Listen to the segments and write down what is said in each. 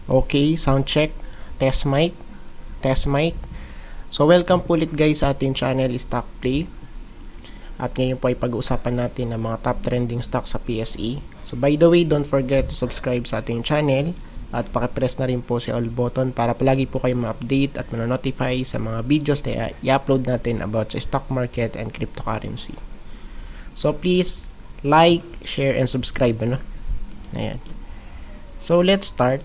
Okay, sound check. Test mic. Test mic. So welcome po ulit guys sa ating channel Stock Play. At ngayon po ay pag-uusapan natin ang mga top trending stocks sa PSE. So by the way, don't forget to subscribe sa ating channel at pakipress na rin po si all button para palagi po kayo ma-update at ma-notify sa mga videos na i-upload natin about sa stock market and cryptocurrency. So please like, share, and subscribe. Ayan. So let's start.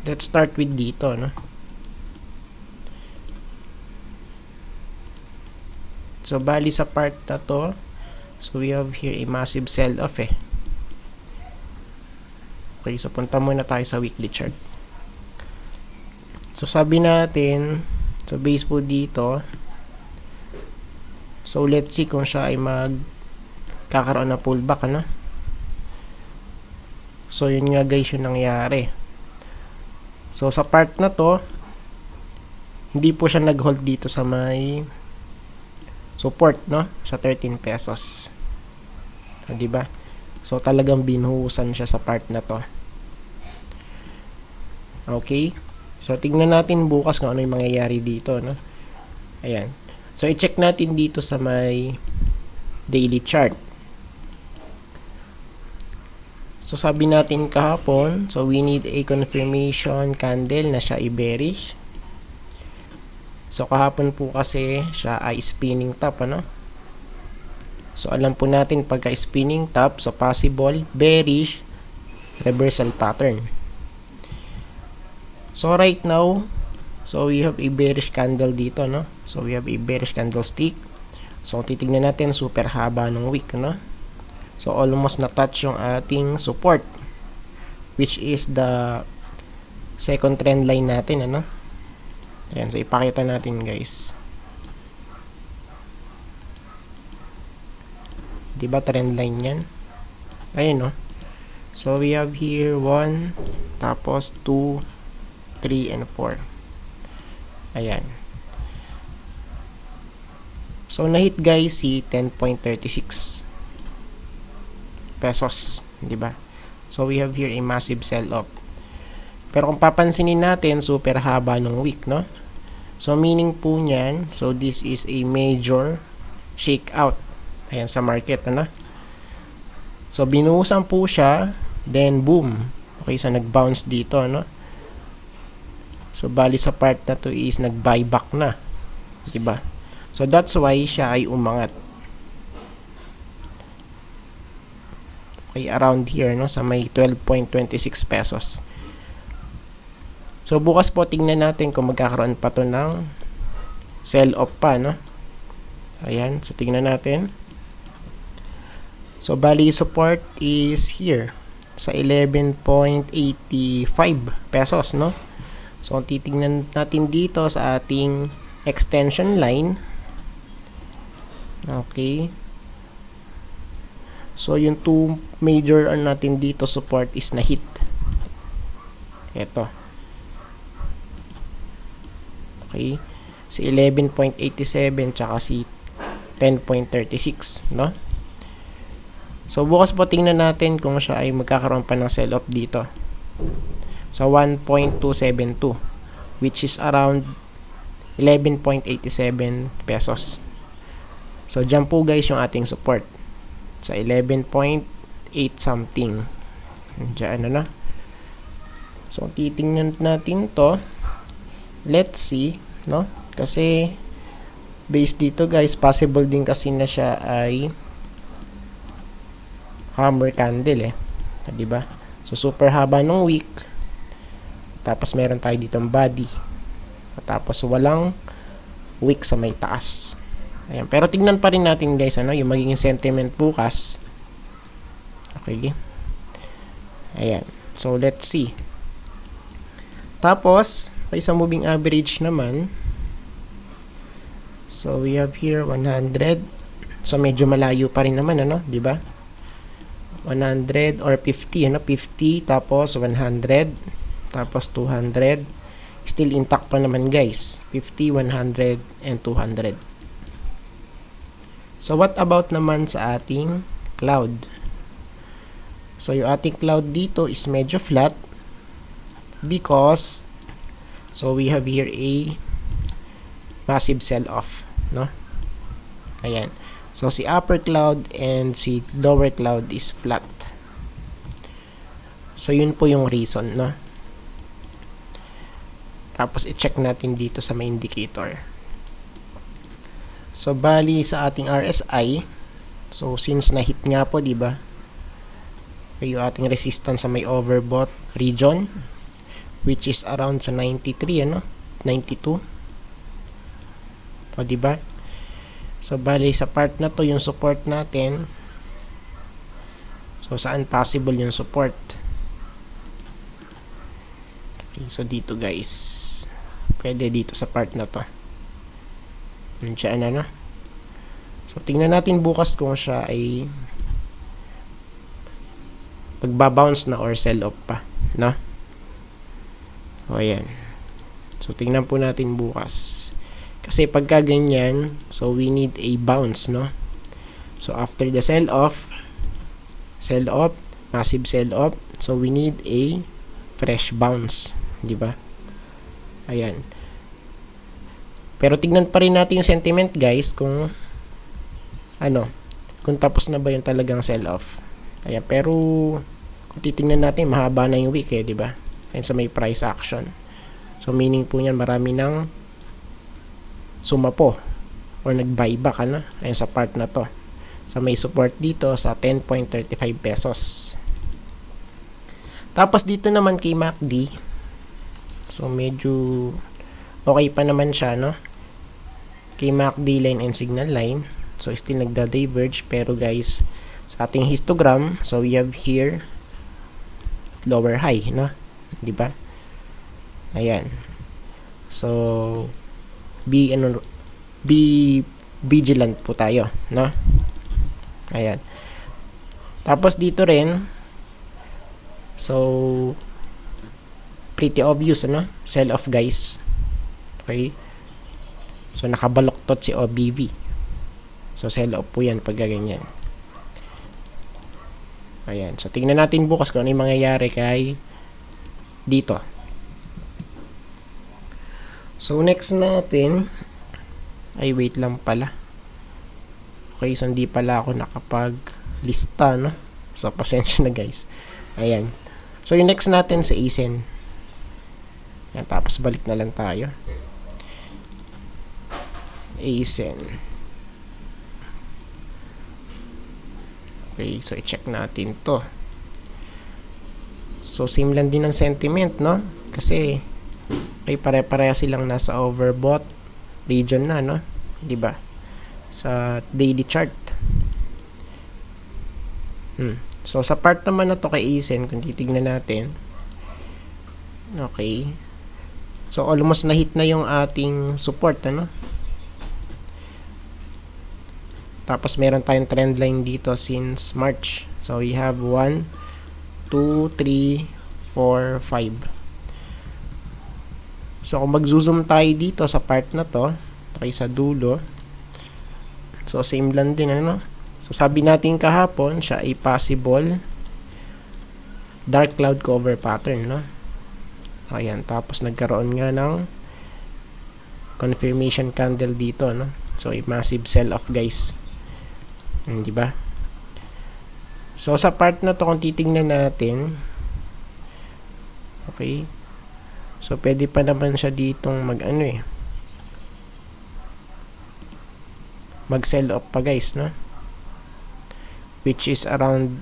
Let's start with dito, So, bali sa part na to, so we have here a massive sell-off Okay, so punta muna tayo sa weekly chart. So, sabi natin, so base po dito, so let's see kung siya ay magkakaroon ng pullback, So, yun nga guys yung nangyari. So, sa part na to, hindi po siya nag-hold dito sa may support, sa 13 pesos. So, diba? So, talagang binuhusan siya sa part na to. Okay? So, tignan natin bukas kung ano yung mangyayari dito, Ayan. So, i-check natin dito sa may daily chart. So, sabi natin kahapon, so we need a confirmation candle na siya ay bearish. So, kahapon po kasi siya ay spinning top, So, alam po natin pagka spinning top, so possible bearish reversal pattern. So, right now, so we have a bearish candle dito, So, we have a bearish candlestick. So, titignan natin, super haba ng wick, So, almost na-touch yung ating support, which is the second trend line natin, Ayan, so ipakita natin, guys. Diba trend line yan? Ayun, So, we have here 1, tapos 2, 3, and 4. Ayan. So, na-hit, guys, si 10.36 pesos, di ba? So we have here a massive sell-off. Pero kung papansinin natin, super haba ng wick, So meaning po niyan, so this is a major shakeout. Ayan sa market, So binuhusan po siya, then boom. Okay, so nag-bounce dito, So bali sa part na to is nag-buyback na, di ba? So that's why siya ay umangat. Okay, around here, sa may 12.26 pesos. So, bukas po tingnan natin kung magkakaroon pa to ng sell-off pa, Ayan, so tingnan natin. So, bali support is here sa 11.85 pesos, So, titingnan natin dito sa ating extension line. Okay. So, yung two major natin dito support is na-hit. Ito. Okay. Si 11.87 tsaka si 10.36, So, bukas po tingnan natin kung siya ay magkakaroon pa ng sell-off dito. Sa 1.272, which is around 11.87 pesos. So, dyan po guys yung ating support. Sa 11.8 something. Diyan, So, titingnan natin to. Let's see, Kasi, based dito guys, possible din kasi na siya ay hammer candle, diba? So, super haba ng wick. Tapos, meron tayo ditong body. Tapos, walang wick sa may taas. Ayan. Pero tingnan pa rin natin guys, yung magiging sentiment bukas. Okay. Ayan. So, let's see. Tapos, sa isang moving average naman, so, we have here 100. So, medyo malayo pa rin naman, diba? 100 or 50, 50, tapos 100, tapos 200. Still intact pa naman guys. 50, 100, and 200. So, what about naman sa ating cloud? So yung ating cloud dito is medyo flat because so we have here a massive sell-off, no? Ayan. So si upper cloud and si lower cloud is flat. So yun po yung reason, no? Tapos i-check natin dito sa may indicator. So bali sa ating RSI, so since na-hit nga po, di ba? Yung ating resistance sa may overbought region, which is around sa 93, ano? 92. O, diba? So, bali sa part na to, yung support natin. So, saan possible yung support? Okay, so dito guys. Pwede dito sa part na to. Nandiyan, ano? So, tingnan natin bukas kung siya ay pagbabounce na or sell off pa, no? O, ayan. So, tingnan po natin bukas. Kasi pagka ganyan, so we need a bounce, no? So, after the sell-off, massive sell-off, so we need a fresh bounce, di ba? Ayan. Pero tignan pa rin natin yung sentiment, guys, kung kung tapos na ba yung talagang sell-off. Ayan, pero kung titingnan natin, mahaba na yung week, di ba? And sa may price action. So, meaning po niyan, marami nang sumapo or nag-buyback, ano? Ayan sa part na to. So, may support dito sa 10.35 pesos. Tapos, dito naman kay MACD. So, medyo okay pa naman siya, no? Kay MACD line and signal line. So, still nagda-diverge. Pero, guys, sa ating histogram, so we have here lower high, no? Di ba? Ayan. So, be vigilant po tayo, no? Ayan. Tapos dito rin, so pretty obvious, ano? Sell off, guys. Okay? So, nakabaloktot si OBV. So, sell off po yan pag ganyan. Ayan. So, tingnan natin bukas kung ano yung mangyayari kay dito. So, next natin ay wait lang pala. Okay, so hindi pala ako nakapag-lista, no? So, pasensya na, guys. Ayan. So, yung next natin sa ASIN. Ayan, tapos balik na lang tayo. ASIN. Okay, so i-check natin to. So, same lang din ang sentiment, no? Kasi okay, pare-pareha silang nasa overbought region na, no? 'Di ba? Sa daily chart. So, sa part naman na to kay ASIN, kung titignan natin, okay. So, almost na-hit na yung ating support, ano? Tapos, meron tayong trend line dito since March. So, we have 1, 2, 3, 4, 5. So, kung mag-zoom tayo dito sa part na to, okay, sa dulo, so, same lang din, ano? So, sabi natin kahapon, siya ay possible dark cloud cover pattern, no? Ayan, tapos nagkaroon nga ng confirmation candle dito, no? So, a massive sell-off, guys. Di ba? So, sa part na to, kung titingnan natin, okay, so, pwede pa naman siya ditong mag-sell off pa, guys, no? Which is around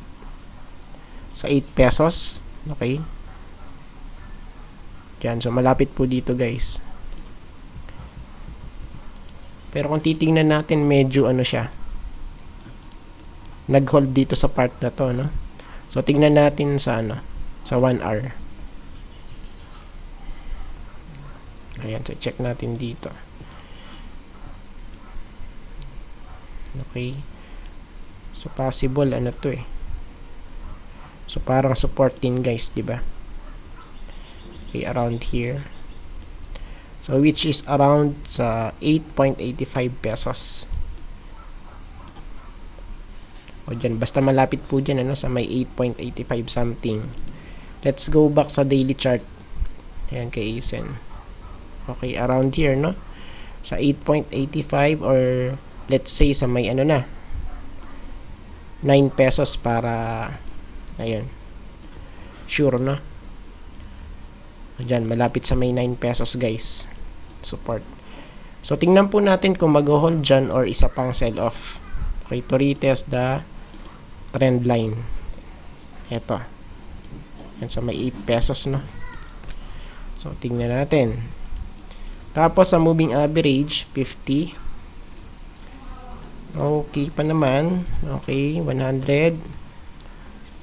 sa 8 pesos. Okay? Yan. So, malapit po dito, guys. Pero kung titingnan natin, medyo siya. Nag-hold dito sa part na to, no? So, tingnan natin sa sa 1 hour. Ayan, so check natin dito. Okay. So, possible, to So, parang support din, guys, diba? Okay, around here. So, which is around sa 8.85 pesos. O dyan, basta malapit po dyan, ano, sa may 8.85 something. Let's go back sa daily chart. Ayan, kay ASEN. Okay, around here, no? Sa 8.85 or let's say sa may ano na, 9 pesos para, ayun, sure, no? Diyan, malapit sa may 9 pesos, guys. Support. So, tingnan po natin kung mag-hold dyan or isa pang sell-off. Okay, to retest the trend line. Ito. Yan, sa may 8 pesos, no? So, tingnan natin. Tapos, sa moving average, 50. Okay pa naman. Okay, 100.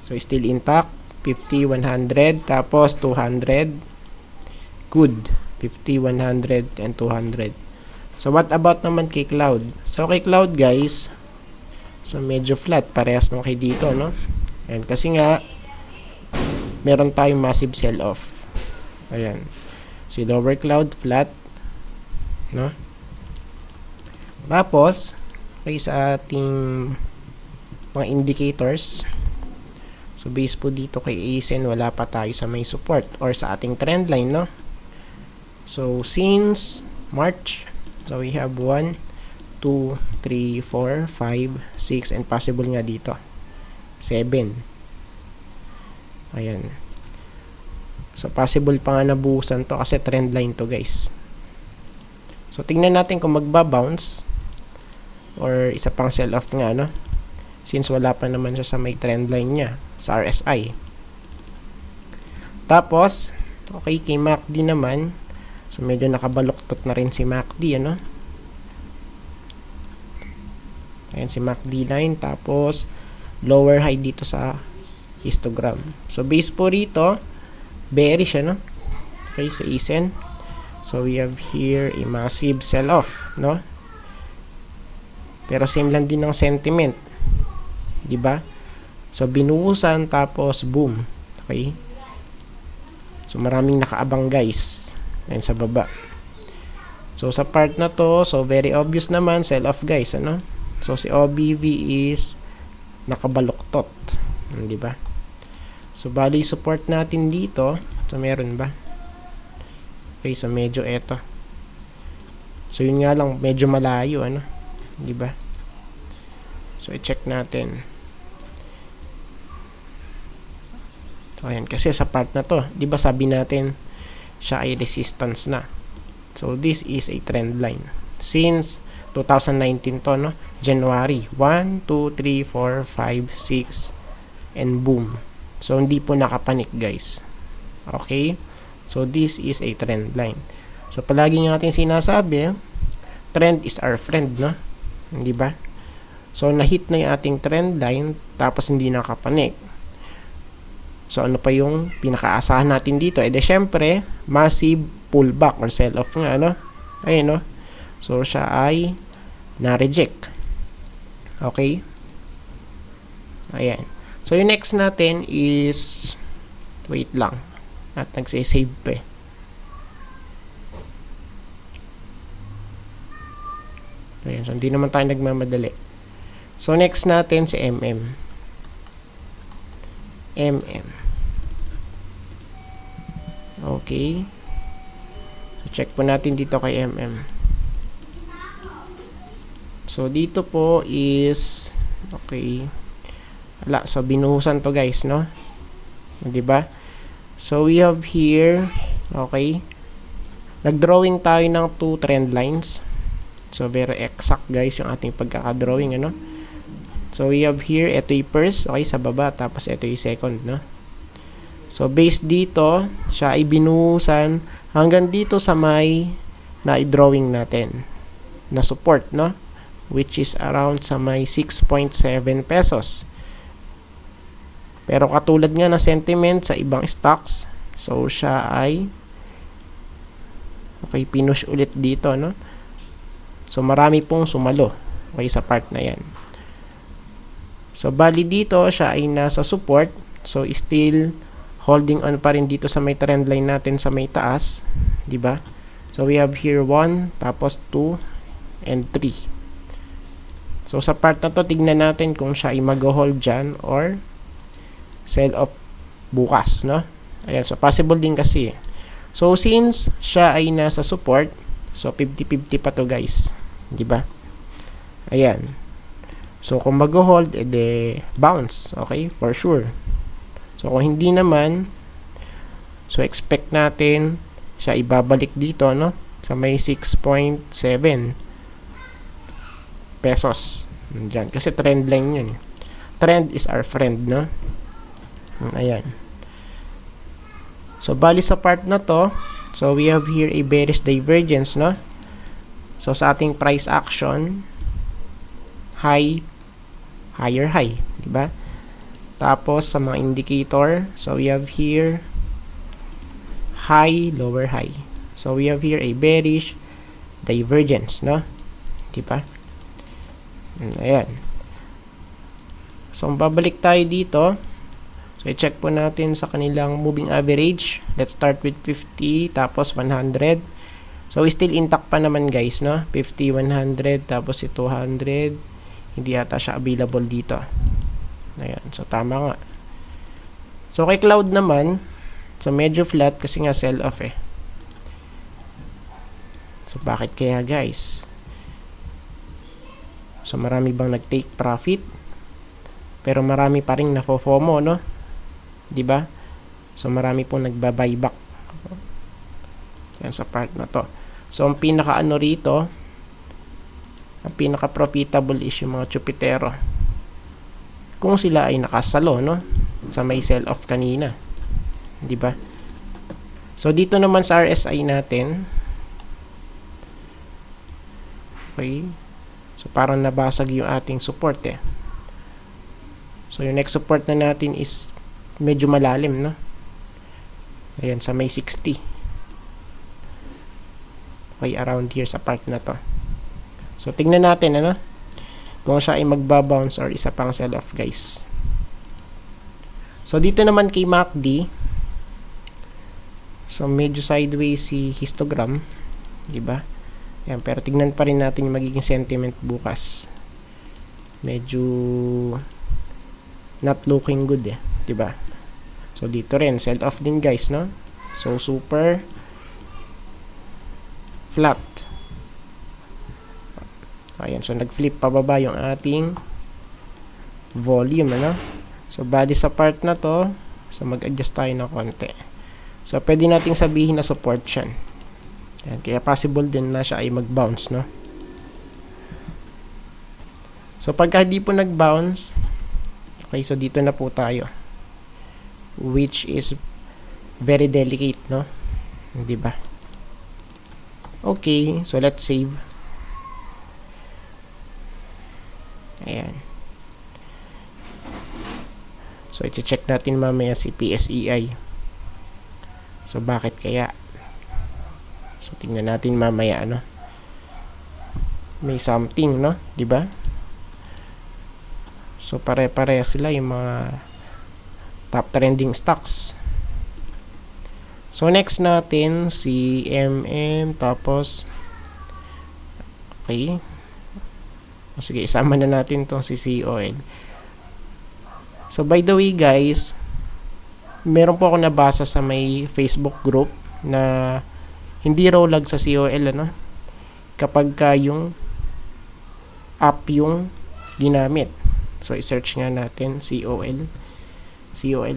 So, still intact. 50, 100. Tapos, 200. Good. 50, 100, and 200. So, what about naman kay Cloud? So, kay Cloud, guys, so, medyo flat. Parehas nung kay dito, no? And kasi nga, meron tayong massive sell-off. Ayan. Si lower Cloud, flat. No? Tapos, okay, sa ating mga indicators, so, base po dito kay ASEN, wala pa tayo sa may support or sa ating trend line, no? So, since March, so we have 1, 2, 3, 4, 5, 6, and possible nga dito 7. Ayan. So, possible pa nga nabuhusan to kasi trend line to, guys. So, tingnan natin kung magbabounce or isa pang sell-off nga, no? Since wala pa naman siya sa may trend line niya sa RSI. Tapos, okay, kay MACD naman, so, medyo nakabaluktot na rin si MACD, ano? Ayan si MACD line. Tapos, lower high dito sa histogram. So, base po rito, bearish, ano? Okay, sa ASEN. So, we have here a massive sell-off, no? Pero, same lang din ng sentiment. Diba? So, binuhusan, tapos, boom. Okay? So, maraming nakaabang, guys. Ayan sa baba. So, sa part na to, so, very obvious naman, sell-off, guys, ano? So, si OBV is nakabaluktot. Diba? So, bali, support natin dito. So, meron ba? Okay, so, medyo eto. So, yun nga lang, medyo malayo, ano? Diba? So, i-check natin. So, ayan, kasi sa part na to, diba sabi natin, siya ay resistance na. So, this is a trend line. Since 2019 to, no? January. 1, 2, 3, 4, 5, 6, and boom. So, hindi po nakapanik, guys. Okay? So, this is a trend line. So, palagi natin sinasabi, trend is our friend, no? Hindi ba? So, na-hit na yung ating trend line, tapos hindi nakapanik. So, ano pa yung pinakaasahan natin dito? Eh, de, syempre, massive pullback or sell-off nga, ano? Ayun, no? So, siya ay na-reject. Okay? Ayan. So, yung next natin is, wait lang. At nagsisave pa eh. Ayan. So, hindi naman tayo nagmamadali. So, next natin si MM. Okay. So, check po natin dito kay MM. So, dito po is, okay. Wala. So, binuhusan to, guys, no? Diba? So, we have here, okay. Nag-drawing tayo ng 2 trend lines. So, very exact, guys, yung ating pagkakadrawing, ano? So, we have here, ito yung first, okay, sa baba, tapos ito yung second, no? So, based dito, siya ay binuhusan hanggang dito sa may na-drawing natin na support, no? Which is around sa may 6.7 pesos. Pero katulad nga ng sentiment sa ibang stocks, so, siya ay okay, pinush ulit dito, no? So, marami pong sumalo, okay, sa part na yan. So, bali dito, siya ay nasa support. So, still holding on pa rin dito sa may trend line natin sa may taas. Diba? So, we have here 1, tapos 2, and 3. So sa part na to, tignan natin kung siya ay mag-hold dyan or sell off bukas, no? Ayan, so possible din kasi. So since siya ay nasa support, so 50-50 pa to guys, di ba? Ayan. So kung mag-hold, ede bounce, okay? For sure. So kung hindi naman, so expect natin siya ibabalik dito, no? Sa may 6.7 pesos. Diyan. Kasi trend line yun. Trend is our friend, no? Ayan. So, bali sa part na to, so we have here a bearish divergence, no? So, sa ating price action, high, higher high, diba? Tapos, sa mga indicator, so we have here high, lower high. So, we have here a bearish divergence, no? Diba? Ayan. So, babalik tayo dito. So, i-check po natin sa kanilang moving average. Let's start with 50, tapos 100. So, still intact pa naman guys, no? 50, 100, tapos si 200. Hindi ata siya available dito. Ayan. So, tama nga. So, kay Cloud naman, so medyo flat kasi nga sell off eh. So, bakit kaya guys? So, marami bang nag-take profit? Pero marami pa rin nafo-FOMO, no? Diba? So, marami pong nagba-buyback. Yan sa part na to. So, ang pinaka-ano rito, ang pinaka-profitable is yung mga chupitero. Kung sila ay nakasalo, no? Sa may sell-off kanina. Diba? So, dito naman sa RSI natin, okay. So, parang nabasag yung ating support eh. So, yung next support na natin is medyo malalim, no? Ayan, sa may 60. Okay, around here sa part na to. So, tingnan natin, ano? Kung siya ay magbabounce or isa pang sell-off, guys. So, dito naman kay MACD. So, medyo sideways si histogram. Diba? Yan, pero tignan pa rin natin yung magiging sentiment bukas. Medyo not looking good eh, 'di ba? So dito rin sell off din guys, no? So super flat. Ayan, so nag-flip pababa yung ating volume, ano? So bali sa part na to, so mag-adjust tayo ng konti. So pwede nating sabihin na support siya. Yan, kaya possible din na siya ay mag-bounce, no? So, pagka di po nag-bounce, okay, so dito na po tayo. Which is very delicate, no? Di ba? Okay, so let's save. Ayan. So, i-check natin mamaya si PSEI. So, bakit kaya? So, tingnan natin mamaya, ano. May something, no? Diba? So, pare-pareha sila yung mga top trending stocks. So, next natin, si MM, tapos, okay. O, sige, isama na natin to si COL. So, by the way, guys, meron po ako nabasa sa may Facebook group na hindi raw lag sa COL, ano? Kapag ka yung app yung ginamit. So, i-search nga natin COL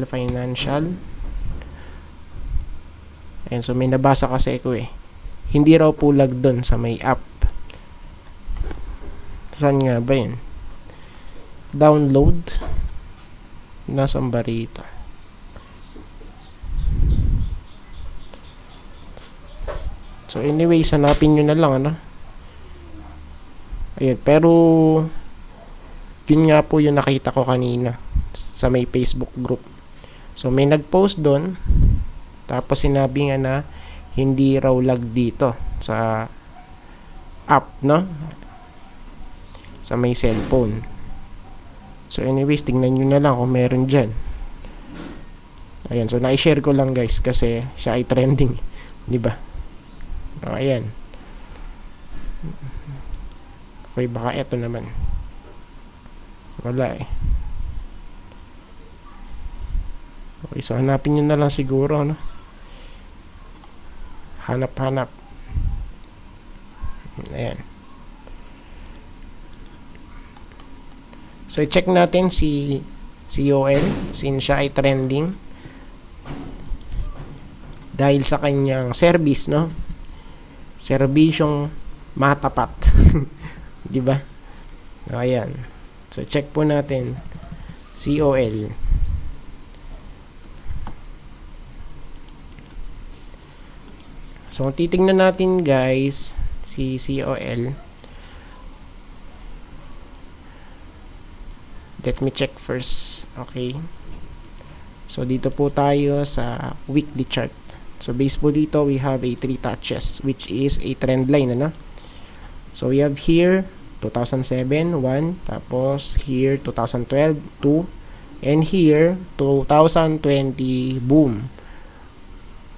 Financial. Ayan, so may nabasa kasi ko eh. Hindi raw po lag dun sa may app. Saan nga ba yun? Download. Nasaan ba rito? So anyway, hanapin nyo na lang, ano? Ayan, pero yun nga po yung nakita ko kanina sa may Facebook group. So may nag-post doon, tapos sinabi nga na hindi raw lag dito sa app, no? Sa may cellphone. So anyways, tingnan nyo na lang kung meron dyan. Ayan, so na-share ko lang guys kasi siya ay trending, di ba? O, ayan. Okay, baka eto naman. Wala eh. Okay, so hanapin nyo na lang siguro, no? Hanap. Ayan. So, i-check natin si COL since siya ay trending dahil sa kanyang service, no? Serbisyong matapat. Di ba? Ayan. So, check po natin COL. So, kung titingnan natin guys, si COL. Let me check first. Okay. So, dito po tayo sa weekly chart. So, base po dito, we have a 3 touches, which is a trend line, ano? So, we have here, 2007, 1, tapos here, 2012, 2, and here, 2020, boom.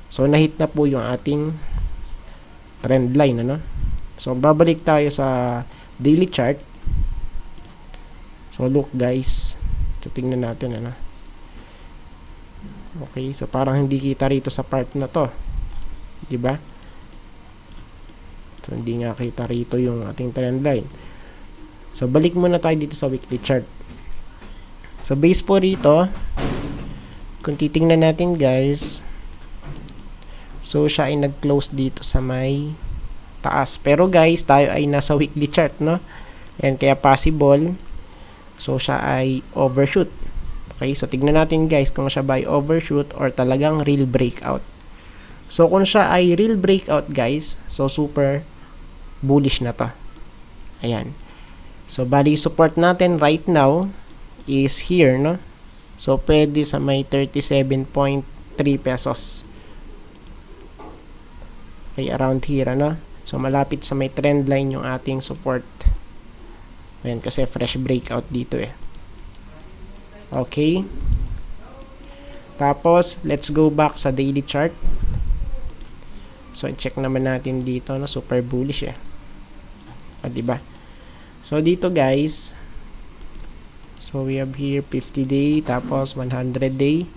So, nahit na po yung ating trend line, ano? So, babalik tayo sa daily chart. So, look guys. So, tingnan natin, ano? Okay, so parang hindi kita rito sa part na to. Diba? So, hindi nga kita rito yung ating trend line. So, balik muna tayo dito sa weekly chart. So, base po rito, kung titingnan natin guys, so, siya ay nag-close dito sa may taas. Pero guys, tayo ay nasa weekly chart, no? And kaya possible, so, siya ay overshoot. Okay, so tignan natin guys kung siya ba ay overshoot or talagang real breakout. So, kung siya ay real breakout guys, so super bullish na to. Ayan. So, bali support natin right now is here, no? So, pwede sa may 37.3 pesos. Okay, around here, ano? So, malapit sa may trend line yung ating support. Ayan, kasi fresh breakout dito eh. Okay. Tapos, let's go back sa daily chart. So, check naman natin dito, no? Super bullish eh. O, diba? So, dito guys, so we have here 50 day, tapos 100 day.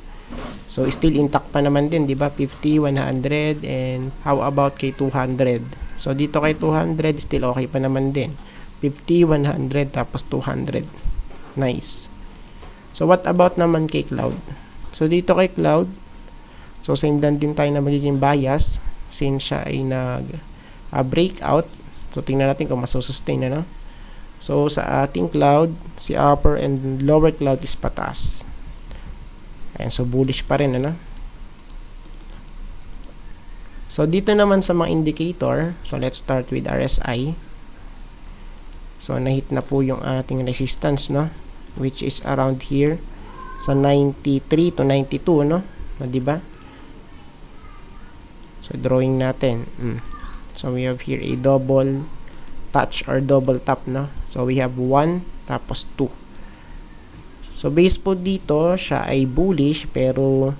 So, still intact pa naman din, diba? 50, 100, and how about kay 200? So, dito kay 200, still okay pa naman din. 50, 100, tapos 200. Nice. So, what about naman kay Cloud? So, dito kay Cloud, so, same lang din tayo na magiging bias since siya ay nag-breakout. So, tingnan natin kung masusustain na, no? So, sa ating Cloud, si upper and lower Cloud is pataas. Ayan, so, bullish pa rin, ano? So, dito naman sa mga indicator, so, let's start with RSI. So, nahit na po yung ating resistance, no? Which is around here sa 93 to 92, no? Diba? So, drawing natin. So, we have here a double touch or double tap, no? So, we have 1 tapos 2. So, base po dito, siya ay bullish pero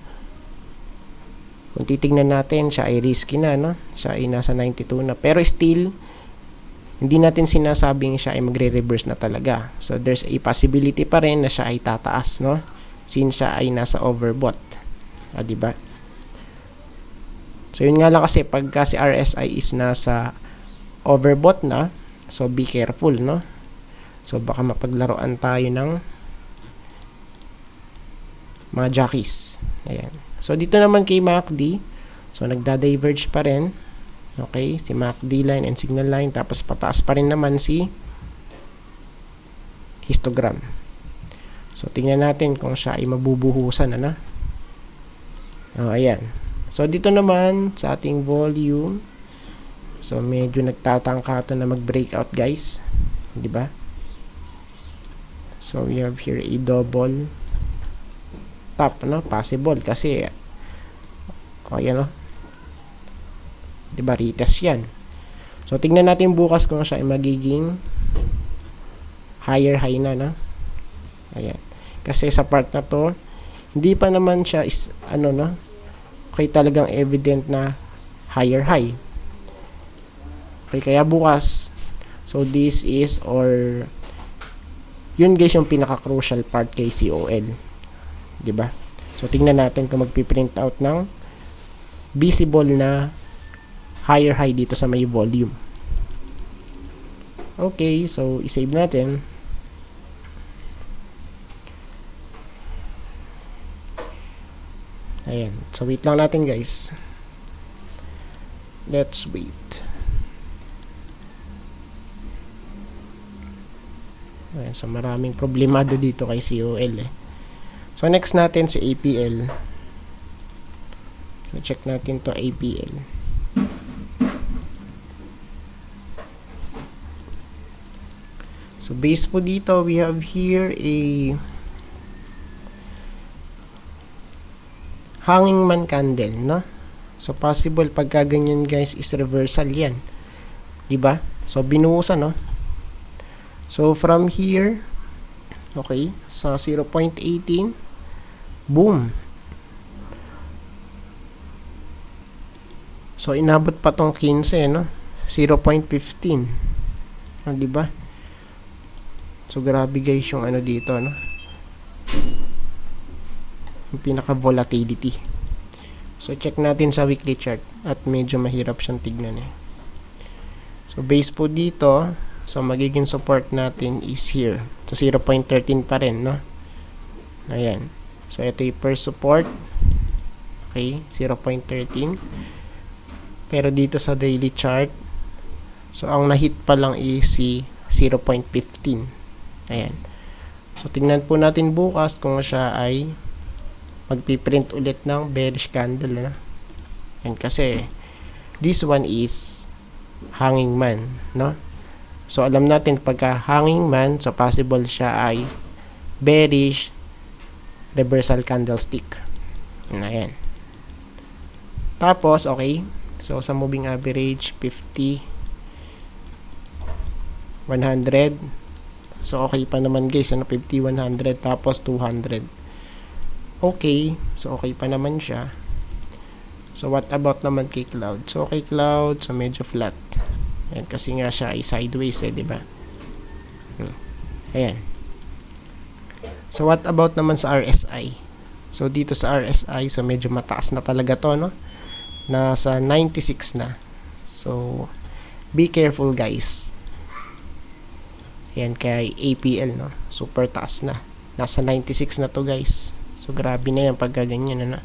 kung titignan natin, siya ay risky na, no? Siya ay nasa 92 na. Pero still, hindi natin sinasabing siya ay magre-reverse na talaga. So, there's a possibility pa rin na siya ay tataas, no? Since siya ay nasa overbought. Diba? So, yun nga lang kasi pagka si RSI is nasa overbought na, so, be careful, no? So, baka mapaglaruan tayo ng mga jockeys. Ayan. So, dito naman kay MACD, so, nagda-diverge pa rin. Okay, si MACD line and signal line, tapos pataas pa rin naman si histogram. So, tingnan natin kung siya ay mabubuhusan, ano? Ayan. So, dito naman sa ating volume, so, medyo nagtatangka ito na mag-breakout, guys. Diba? So, we have here a double top, no? Possible kasi, ayan, no? Diba, retest yan. So, tingnan natin bukas kung siya ay magiging higher high na, no? Ayan. Kasi sa part na to, hindi pa naman siya is, ano, no? Okay, talagang evident na higher high. Okay, kaya bukas, so this is or Yun guys yung pinaka-crucial part kay COL. 'Di ba? So tingnan natin kung magpi-print out ng visible na higher high dito sa may volume. Okay, so i-save natin. Ayan. So wait lang natin guys. Let's wait. Ayan, so maraming problemado dito kay COL eh. So next natin si APL. So check natin to APL. So base po dito, we have here a hanging man candle, no? So possible pagka ganyan guys is reversal yan. 'Di ba? So binuhusan, no? So from here, okay, sa 0.18, boom. So inabot pa tong 15, no? 0.15. Ah, 'di ba? So grabe guys yung ano dito, no? Yung pinaka volatility. So check natin sa weekly chart at medyo mahirap siyang tignan eh. So base po dito, so magiging support natin is here sa 0.13 pa rin, no? Ayan. So ito yung first support. Okay, 0.13. Pero dito sa daily chart, so ang na-hit pa lang is si 0.15. Ayan. So tingnan po natin bukas kung siya ay magpiprint ulit ng bearish candle na. Yan kasi this one is hanging man, no? So alam natin pagka hanging man, so possible siya ay bearish reversal candlestick. Ayan. Tapos okay. So sa moving average 50 100. So okay pa naman guys, ano 50 100 tapos 200. Okay, so okay pa naman siya. So what about naman kay Cloud? So kay Cloud, so medyo flat. Ayan, kasi nga siya ay sideways eh, di ba? Ayan. So what about naman sa RSI? So dito sa RSI, so medyo mataas na talaga to, no? Nasa 96 na. So be careful guys. Ayan, kay APL, no? Super taas na. Nasa 96 na to guys. So, grabe na yan pagka ganyan, ano?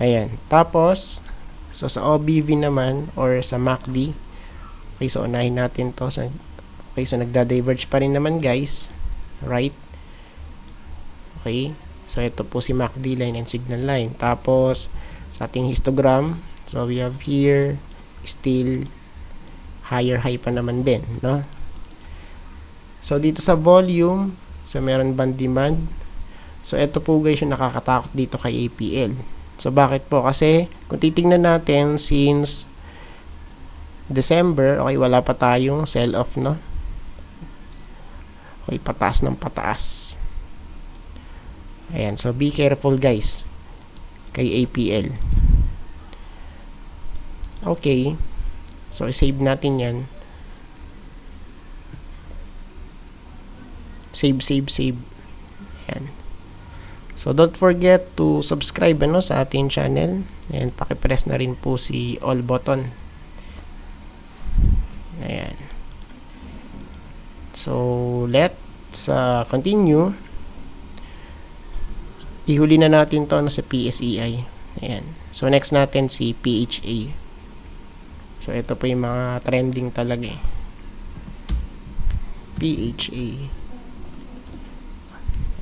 Ayan. Tapos, so sa OBV naman, or sa MACD, okay, so unahin natin to. So, okay, so nagda-diverge pa rin naman, guys. Right? Okay. So, ito po si MACD line and signal line. Tapos, sa ating histogram, so we have here, still, higher high pa naman din, no? So, dito sa volume, so meron bang demand? So, ito po guys yung nakakatakot dito kay APL. So, bakit po? Kasi, kung titingnan natin since December, okay, wala pa tayong sell-off, no? Okay, pataas ng pataas. Ayan, so be careful guys kay APL. Okay. So, save natin yan. Save. Ayan. So, don't forget to subscribe sa ating channel. And pakipress na rin po si all button. Ayan. So, let's continue. Ihuli na natin to sa PSEI. Ayan. So, next natin si PHA. So, ito po yung mga trending talaga eh. PHA.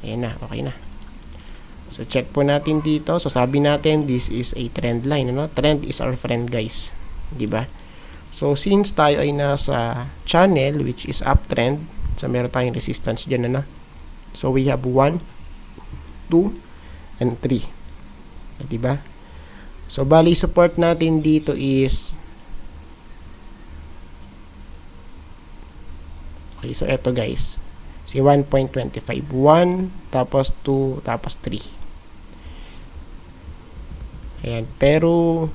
Ayan na, okay na. So, check po natin dito. So, sabi natin, this is a trend line. Ano? Trend is our friend, guys. Diba? So, since tayo ay nasa channel, which is uptrend, so, meron tayong resistance dyan, ano? So, we have 1, 2, and 3. Diba? So, bali, support natin dito is okay, so, eto, guys. Si 1.25. 1, tapos 2, tapos 3. Ayan. Pero,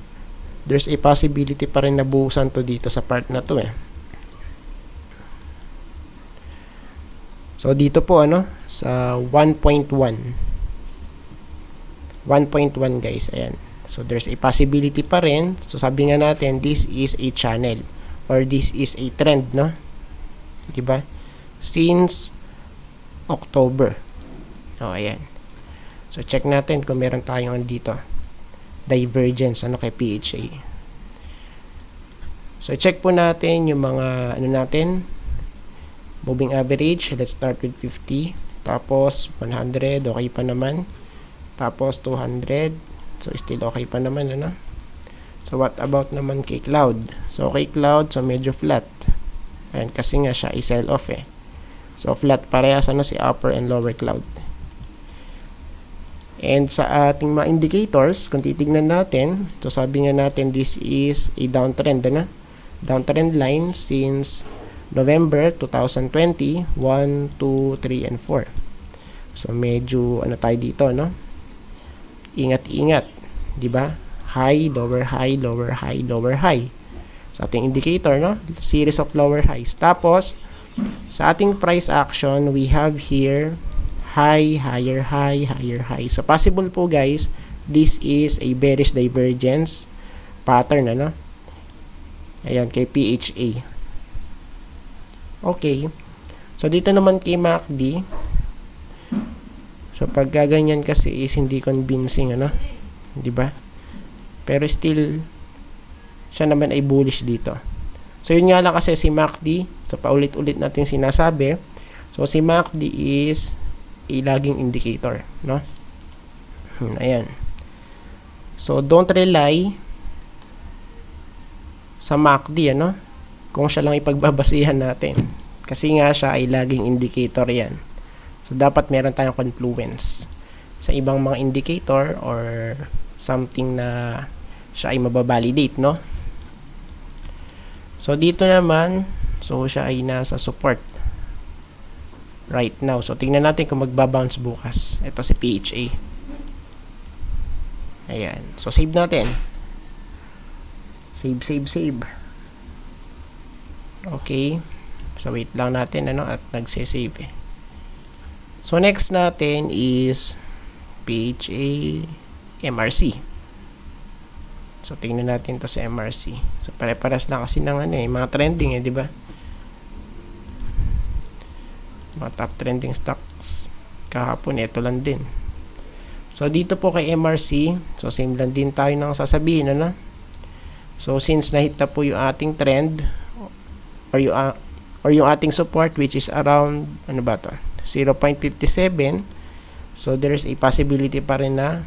there's a possibility pa rin na buhusan to dito sa part na to eh. So dito po sa 1.1 guys, ayan. So there's a possibility pa rin. So sabi nga natin, this is a channel or this is a trend, no? 'Di ba? Since October. Oh, ayan. So check natin kung meron tayong dito divergence kay PHA. So check po natin yung mga natin, moving average. Let's start with 50, tapos 100, okay pa naman, tapos 200, so still okay pa naman, So what about naman kay cloud? So kay cloud, so medyo flat. Ayan, kasi nga siya i-sell off So flat parehas si upper and lower cloud. And sa ating mga indicators, kung titignan natin, so sabi nga natin this is a downtrend, downtrend line since November 2020, 1, 2, 3, and 4. So medyo tayo dito, Ingat-ingat, 'di ba? High, lower high, lower high, lower high. Sa ating indicator, series of lower highs. Tapos sa ating price action, we have here high, higher high, higher high. So possible po guys, this is a bearish divergence pattern, Ayan, kay PHA. Okay. So dito naman kay MACD, so pag ganyan kasi is hindi convincing, 'di ba? Pero still siya naman ay bullish dito. So yun nga lang kasi si MACD, so paulit-ulit natin sinasabi, so si MACD is a lagging indicator, Ayan. So don't rely sa MACD, kung siya lang ipagbabasihan natin. Kasi nga siya ay lagging indicator yan. So dapat meron tayong confluence sa ibang mga indicator or something na siya ay mababalidate, So dito naman, so siya ay nasa support right now. So tingnan natin kung magbabounce bukas. Ito si PHA. Ayan. So save natin. Save. Okay. So wait lang natin at nagse-save So next natin is PHA MRC. So tingnan natin to sa MRC. So pare-pares na kasi ng mga trending, di ba? Mga top trending stocks kahapon, ito lang din. So dito po kay MRC, so same lang din tayo ng sasabihin, So since nahit na po yung ating trend or yung ating support, which is around 0.57, so there's a possibility pa rin na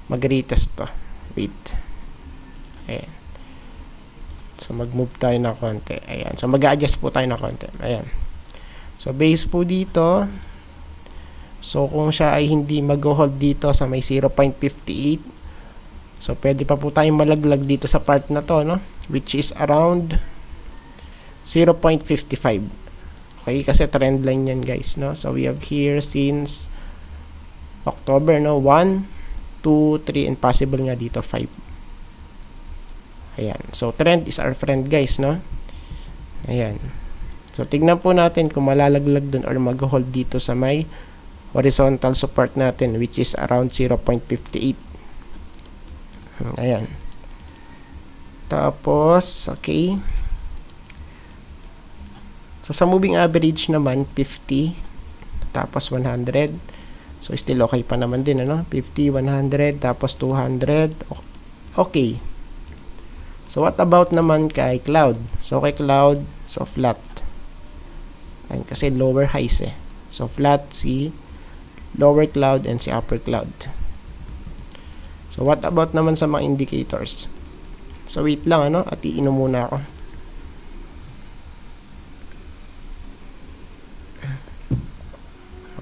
mag-retest to. Wait. Ayan. So mag-move tayo ng konti. Ayan. So mag-adjust po tayo ng konti. Ayan. So base po dito. So kung siya ay hindi mag-hold dito sa may 0.58, so pwede pa po tayong malaglag dito sa part na to, which is around 0.55. Okay, kasi trend line yan guys, So we have here since October, 1, 2, 3, and possible nga dito 5. Ayan. So, trend is our friend guys, Ayan. So, tignan po natin kung malalaglag dun or mag-hold dito sa may horizontal support natin, which is around 0.58. Ayan. Tapos, okay. So, sa moving average naman, 50. Tapos, 100. So, still okay pa naman din, 50, 100, tapos 200. Okay. So, what about naman kay cloud? So, kay cloud, so flat. Ayan, kasi lower highs So, flat si lower cloud and si upper cloud. So, what about naman sa mga indicators? So, wait lang, at iinom muna ako.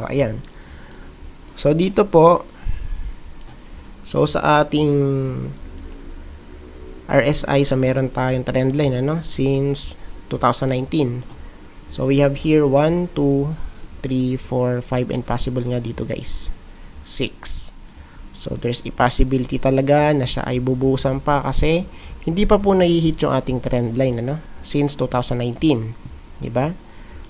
Ayan. So, dito po, so sa ating RSI, so meron tayong trend line, since 2019. So, we have here 1, 2, 3, 4, 5, and possible nga dito guys, 6. So, there's a possibility talaga na siya ay bubusan pa kasi hindi pa po nahihit yung ating trend line, since 2019. Diba?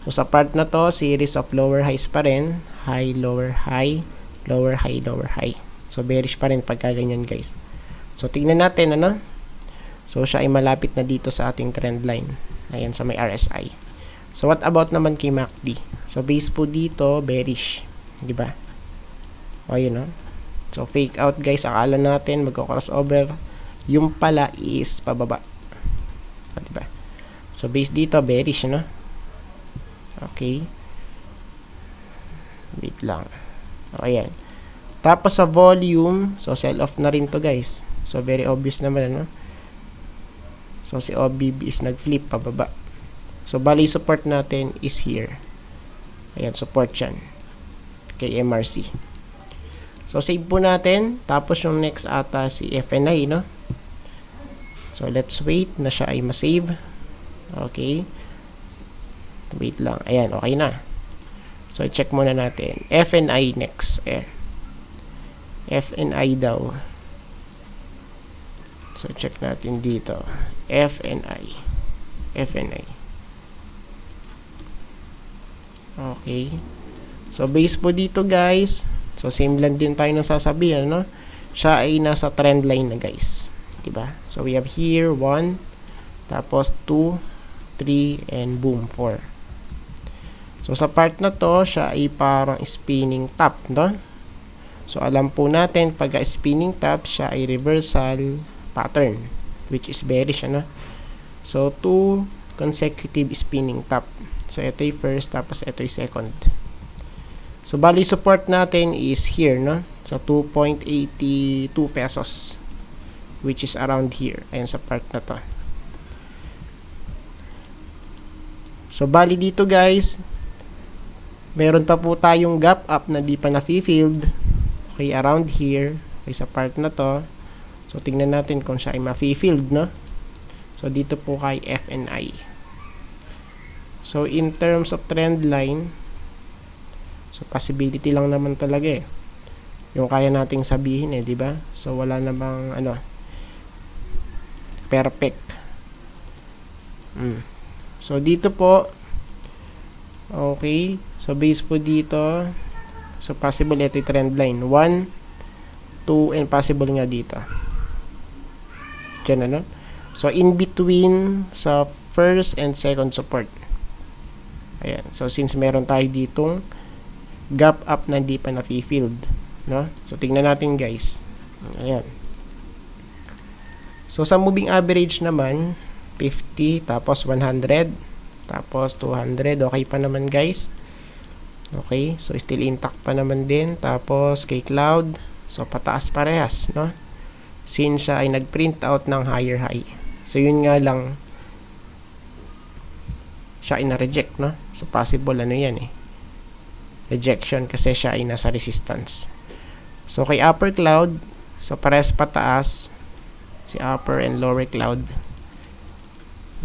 So sa part na to, series of lower highs pa rin. High, lower, high, lower, high, lower, high. So bearish pa rin pagka ganyan guys. So tignan natin ano. So siya ay malapit na dito sa ating trend line. Ayan sa may RSI. So what about naman kay MACD? So base po dito, bearish. Di ba? O yun no. So fake out guys. Akala natin magko-crossover. Yung pala is pababa. O, di ba? So base dito, bearish no. Okay. Wait lang. O ayan. Tapos sa volume, so sell off na rin to guys. So very obvious naman ano. So si OBB is nag-flip pababa. So bali support natin is here. Ayan, support yan. Kay MRC. So save po natin. Tapos yung next ata si FNI no. So let's wait na siya ay ma-save. Okay. Wait lang. Ayan, okay na. So check muna natin. FNI next. FNI daw. So check natin dito. FNI. Okay. So base po dito guys. So same lang din tayo nang sasabihan no. Siya ay nasa trend line na guys. Diba? So we have here 1, tapos 2, 3, and boom 4. So sa part na to, siya ay parang spinning top no. So alam po natin pag spinning top, siya ay reversal pattern, which is bearish ano. So 2 consecutive spinning top. So ito yung first, tapos ito yung second. So bali support natin is here no. So 2.82 pesos, which is around here. Ayan sa part na to. So bali dito guys, meron pa po tayong gap up na di pa na-filled. Okay, around here. Okay, sa part na to. So tingnan natin kung siya ay ma-filled no. So dito po kay FNI. So in terms of trend line, so possibility lang naman talaga eh. Yung kaya nating sabihin eh, di ba? So wala namang ano perfect. So dito po, okay, so base po dito, so possible ito yung trend line 1, 2, and possible nga dito dyan ano. So in between sa first and second support. Ayan, so since meron tayo ditong gap up na di pa na-filled no? So tingnan natin guys. Ayan. So sa moving average naman 50, tapos 100, tapos 200, okay pa naman guys. Okay, so still intact pa naman din. Tapos kay cloud, so pataas parehas no, since siya ay nag-print out ng higher high. So yun nga lang, siya ay na-reject no. So possible ano yan eh, rejection, kasi siya ay nasa resistance. So kay upper cloud, so parehas pataas si upper and lower cloud.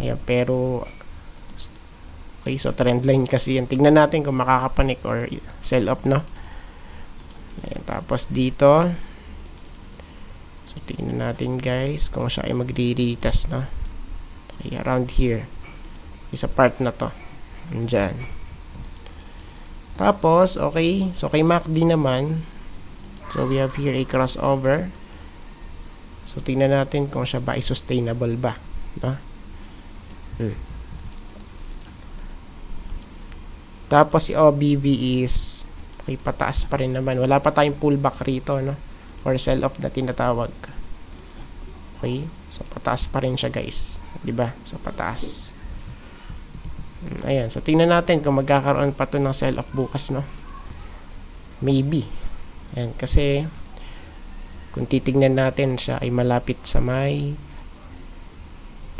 Ayan, pero okay, so trend line kasi yan. Tignan natin kung makakapanik or sell off no. Ayan, tapos dito, so tignan natin guys kung siya ay magre-retest no. Okay, around here. Okay, sa part na to. Andyan. Tapos, okay, so kay MACD naman, so we have here a crossover. So tingnan natin kung siya ba ay sustainable ba no? Tapos si OBV is okay, pataas pa rin naman. Wala pa tayong pullback rito no, or sell off na tinatawag. Okay, so pataas pa rin siya guys, di ba? So pataas. Ayan, so tingnan natin kung magkakaroon pa to ng sell off bukas no. Maybe. Ayan, kasi kung titignan natin, siya ay malapit sa may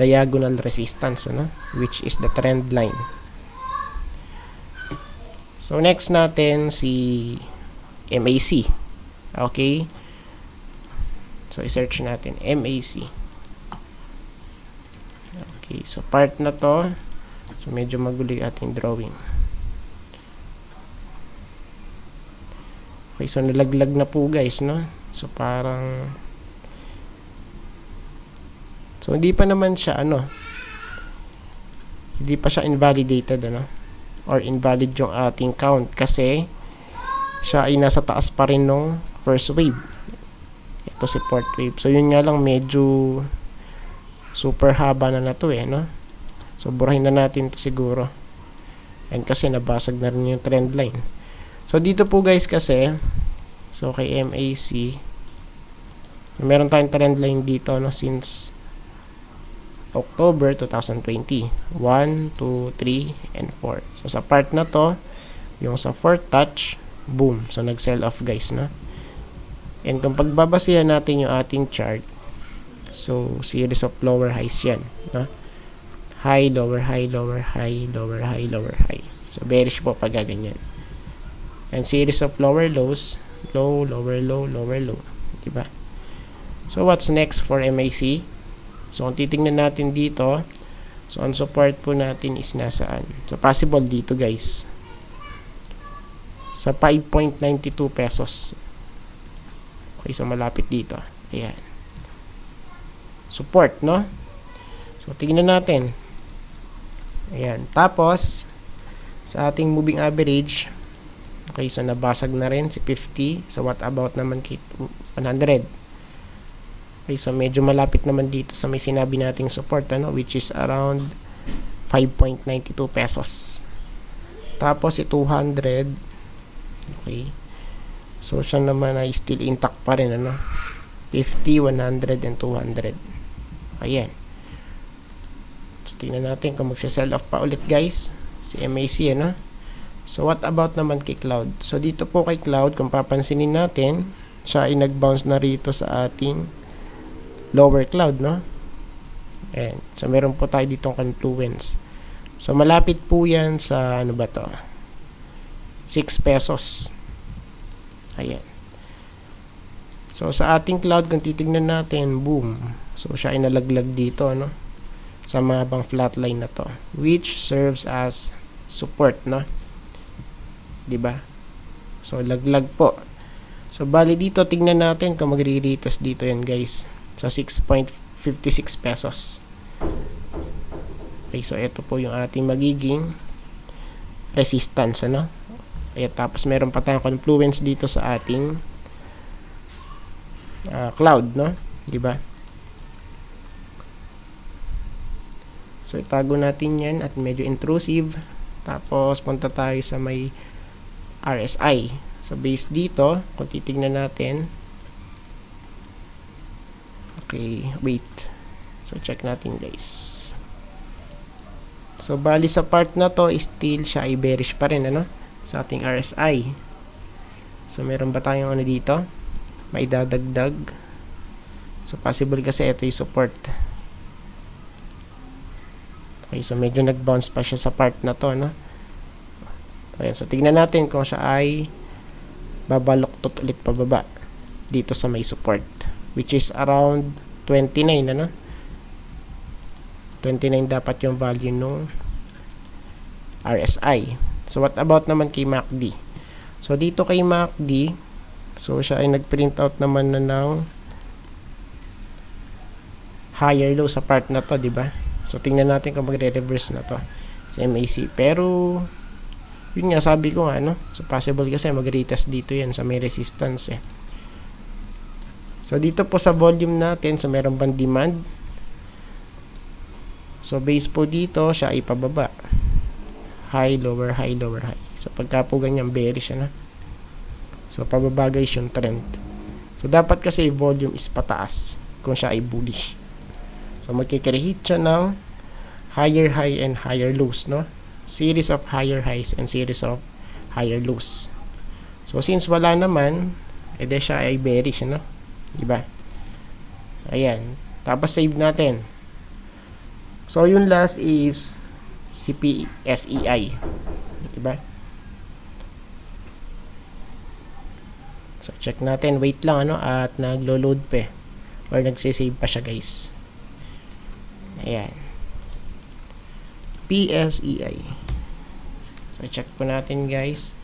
diagonal resistance ano, which is the trend line. So next natin si MAC. Okay, so i-search natin MAC. Okay, so part na to, so medyo magulo yung ating drawing. Okay, so nalaglag na po guys no. So parang, so hindi pa naman siya ano, hindi pa siya invalidated ano. or invalid yung ating count kasi siya ay nasa taas pa rin nung first wave. Ito si fourth wave. So yun nga lang, medyo super haba na to no? So burahin na natin to siguro. And kasi nabasag na rin yung trend line. So dito po guys kasi, so kay MAC, meron tayong trend line dito no, since October 2020. 1, 2, 3, and 4. So sa part na to, yung sa fourth touch, boom. So nag-sell off guys no. And kung pagbabasihan natin yung ating chart, so series of lower highs yan no? High, lower, high, lower, high, lower, high, lower, high. So bearish po pag ganyan. And series of lower lows, low, lower, low, lower, low. Diba? So what's next for MAC? So kung titingnan natin dito, so ang support po natin is nasaan? So possible dito guys, sa 5.92 pesos. Okay, so malapit dito. Ayan. Support, no? So tingnan natin. Ayan. Tapos, sa ating moving average, okay, so nabasag na rin si 50. So what about naman kay 100? Okay, so medyo malapit naman dito sa may sinabi nating support, ano, which is around 5.92 pesos. Tapos si 200, okay, so siya naman ay still intact pa rin, ano, 50, 100, and 200. Ayan. So tingnan natin kung magsa-sell off pa ulit guys si MAC, ano. So what about naman kay Cloud? So dito po kay Cloud, kung papansinin natin, siya ay nag-bounce na rito sa ating lower cloud, no? Ayan. So meron po tayo ditong confluence. So malapit po yan sa ano ba to? 6 pesos. Ayan. So sa ating cloud, kung titignan natin, boom. So siya ay nalaglag dito, no? Sa mahabang flatline na to, which serves as support, no? 'Di ba? So laglag po. So bali dito, tignan natin kung magre-retest dito yan guys, sa 6.56 pesos. Okay, so ito po yung ating magiging resistance, ano? Ayan, tapos meron pa tayong confluence dito sa ating cloud, no? 'Di ba? So itago natin 'yan at medyo intrusive. Tapos punta tayo sa may RSI. So based dito, kung titingnan natin, okay, wait. So check natin guys. So bali sa part na to, still siya ay bearish pa rin, ano, sa ating RSI. So meron ba tayong ano dito? May dadagdag. So possible kasi ito yung support. Okay, so medyo nag-bounce pa siya sa part na to, no? Ayan, so tignan natin kung siya ay babaloktot ulit pababa dito sa may support, which is around 29, ano? 29 dapat yung value nung RSI. So what about naman kay MACD? So dito kay MACD, so siya ay nag-print out naman na ng higher low sa part na to, di ba? So tingnan natin kung magre-reverse na to sa MAC. Pero yun nga, sabi ko nga, no? So possible kasi mag-retest dito yan sa may resistance, eh. So dito po sa volume natin, so meron bang demand? So base po dito, siya ay pababa. High, lower, high, lower, high. So pagka po ganyan, bearish na. So pababa guys yung trend. So dapat kasi volume is pataas kung siya ay bullish. So magkikreate siya ng higher high and higher lows, no? Series of higher highs and series of higher lows. So since wala naman, edi siya ay bearish, no? Diba? Ayan. Tapos save natin. So yung last is CPSEI. Diba? So check natin. Wait lang, ano? At naglo-load pa, or nagsisave pa siya guys. Ayan. PSEI. So check po natin guys.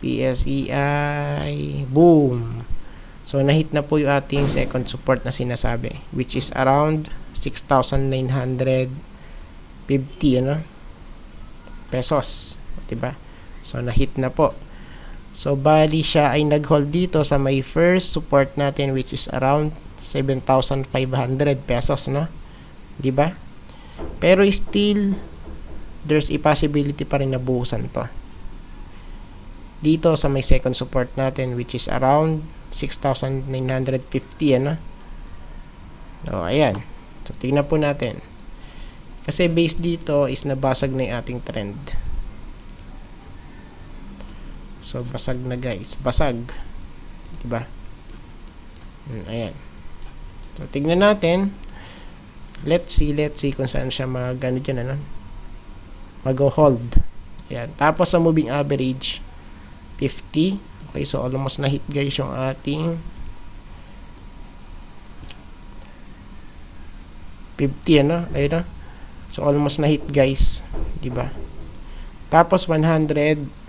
PSEI. Boom. So nahit na po yung ating second support na sinasabi, which is around 6,950, ano, pesos. Diba? So, na-hit na po. So, bali siya ay nag-hold dito sa may first support natin which is around 7,500 pesos, no? Diba? Pero still, there's a possibility pa rin na buhusan to. Dito sa may second support natin which is around 6,950, ano? So, ayan. So, tingnan po natin. Kasi base dito is nabasag na yung ating trend. So, basag na guys. Basag. Diba? Ayan. So, tignan natin. Let's see kung saan siya mag-ano dyan, ano? Mag-hold. Ayan. Tapos, sa moving average, 50. Okay, so almost na-hit guys yung ating 50, ano? Ayun, no? So, almost na-hit guys. Diba? Tapos, 100.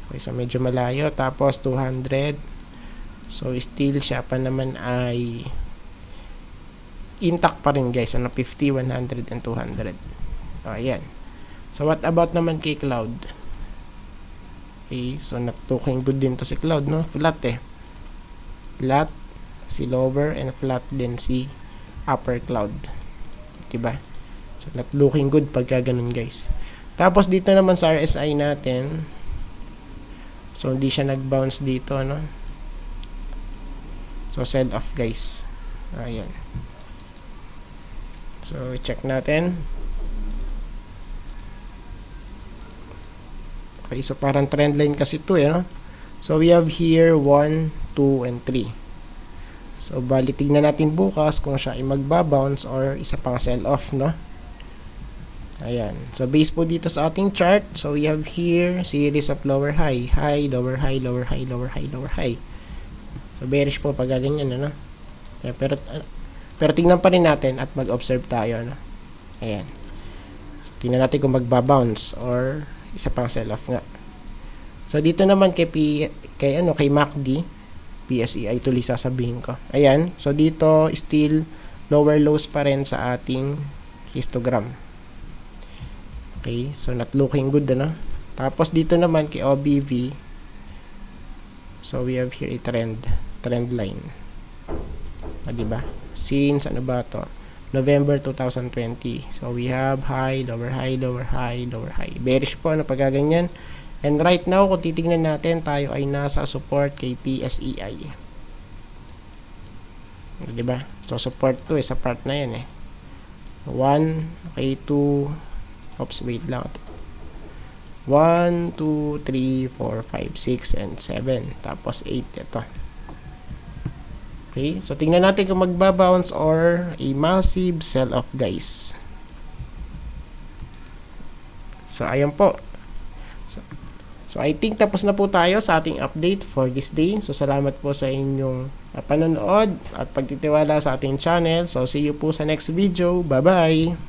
Okay, so medyo malayo. Tapos 200. So still siya pa naman ay intact pa rin guys. Ano, 50, 100, and 200. O, ayan. So what about naman kay Cloud? Okay, so not looking good din to si Cloud, no? Flat eh. Flat si lower and flat din si upper Cloud. Diba? So not looking good pagka ganun guys. Tapos dito naman sa RSI natin, so, hindi siya nag-bounce dito, no? So, sell off, guys. Ayan. So, check natin. Okay, so parang trend line kasi ito, no? So, we have here 1, 2, and 3. So, bali, tignan natin bukas kung siya ay magbabounce or isa pang sell off, no? Ayan. So, base po dito sa ating chart. So, we have here series of lower high. High, lower high, lower high, lower high, lower high. So, bearish po pag ganyan, ano? Pero tingnan pa rin natin at mag-observe tayo, ano? Ayan. So, tingnan natin kung magbabounce or isa pang sell-off nga. So, dito naman kay MACD, PSE ay tuloy sasabihin ko. Ayan. So, dito still lower lows pa rin sa ating histogram. Okay, so not looking good, ano? Tapos dito naman kay OBV, so we have here a trend line. Diba? Since ano ba to? November 2020. So we have high, lower high, lower high, lower high. Bearish po na pagkaganyan. And right now, kung titignan natin, tayo ay nasa support kay PSEI. Diba? So support to sa part na yan eh. 1, okay, 2, oops, wait lang. 1, 2, 3, 4, 5, 6, and 7. Tapos 8 ito. Okay, so tingnan natin kung magbabounce or a massive sell-off, guys. So, ayan po. So, I think tapos na po tayo sa ating update for this day. So, salamat po sa inyong panonood at pagtitiwala sa ating channel. So, see you po sa next video. Bye-bye!